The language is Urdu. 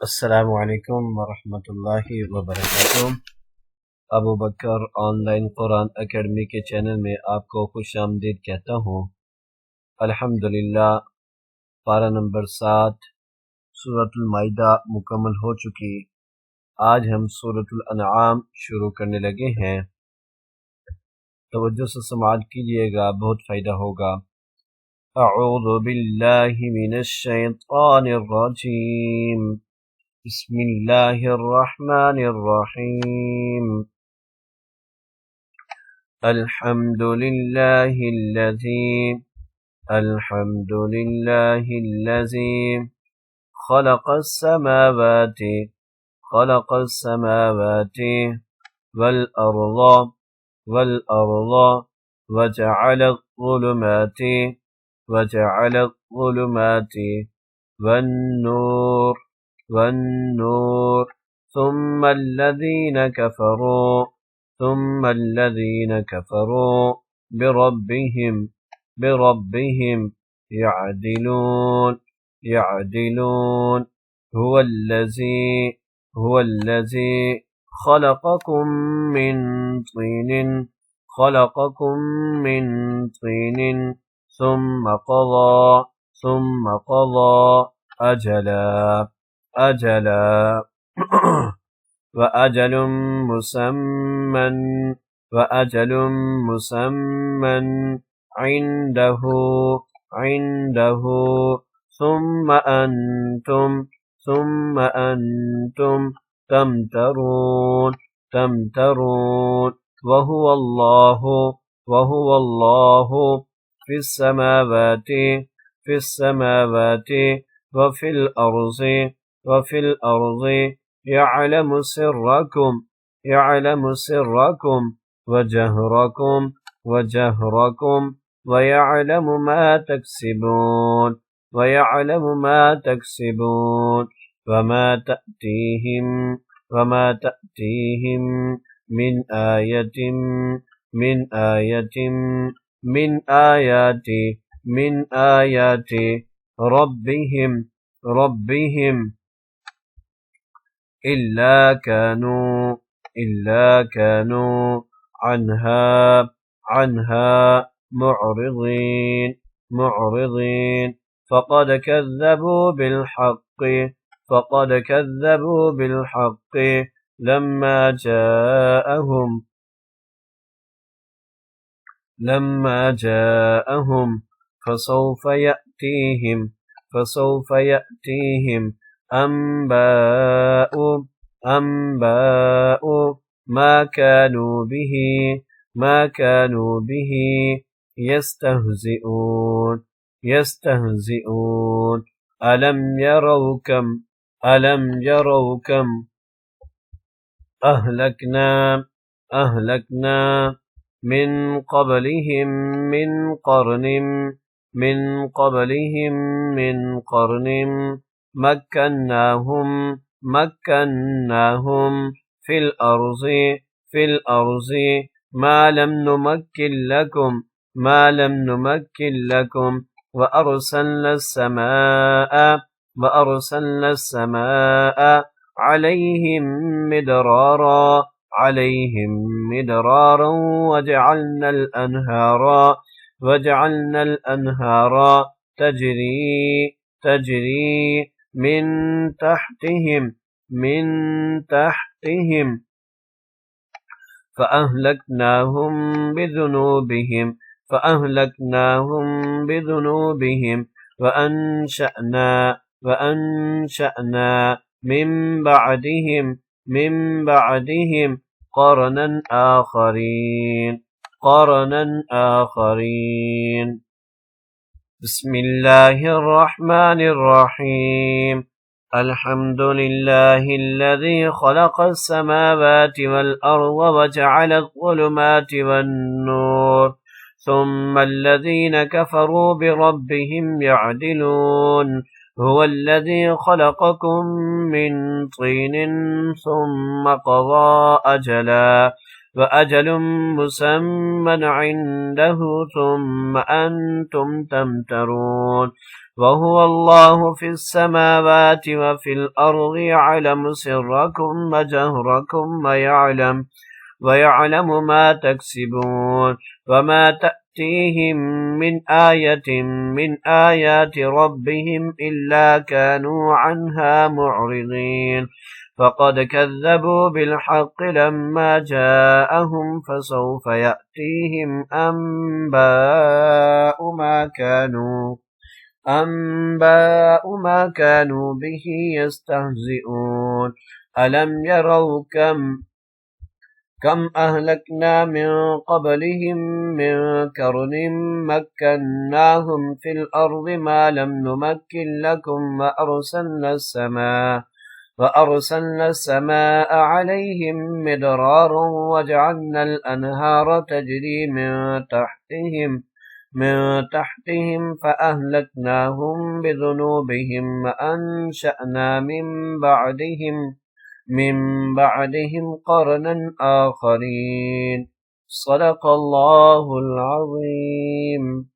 السلام علیکم ورحمۃ اللہ وبرکاتہ۔ ابو بکر آن لائن قرآن اکیڈمی کے چینل میں آپ کو خوش آمدید کہتا ہوں۔ الحمدللہ پارہ نمبر 7 سورۃ المائدہ مکمل ہو چکی۔ آج ہم سورۃ الانعام شروع کرنے لگے ہیں۔ توجہ سے سماعت کیجیے گا، بہت فائدہ ہوگا۔ اعوذ باللہ من الشیطان الرجیم، بسم اللہ الرحمن الرحیم۔ الحمد للہ الذی خلق السماوات والأرض وجعل الظلمات والنور ثم الذين كفروا بربهم يعدلون هو الذي خلقكم من طين ثم قضى أجلا وأجل مسمى عنده ثم أنتم تمترون وهو الله في السماوات وفي الأرض يعلم سركم وجهركم ويعلم ما تكسبون وما تأتيهم من آيات ربهم إلا كانوا عنها معرضين فقد كذبوا بالحق لما جاءهم فسوف يأتيهم أنباء ما كانوا به يستهزئون ألم يروا كم أهلكنا من قبلهم من قرن مكناهم في الأرض ما لم نمكن لكم وأرسلنا السماء عليهم مدرارا وجعلنا الأنهار تجري من تحتهم فأهلكناهم بذنوبهم وأنشأنا من بعدهم قرنا آخرين بسم الله الرحمن الرحيم الحمد لله الذي خلق السماوات والأرض وجعل الظلمات والنور ثم الذين كفروا بربهم يعدلون هو الذي خلقكم من طين ثم قضى أجلا وأجل مسمى عنده ثم أنتم تمترون وهو الله في السماوات وفي الأرض يعلم سركم وجهركم ويعلم ما تكسبون وما تأتيهم من آية من آيات ربهم إلا كانوا عنها معرضين فقد كذبوا بالحق لما جاءهم فسوف يأتيهم أنباء ما كانوا به يستهزئون ألم يروا كم أهلكنا من قبلهم من قرن مكناهم في الأرض ما لم نمكن لكم وأرسلنا السماء عليهم مدرارا وجعلنا الأنهار تجري من تحتهم فأهلكناهم بذنوبهم وأنشأنا من بعدهم قرنا آخرين صدق الله العظيم.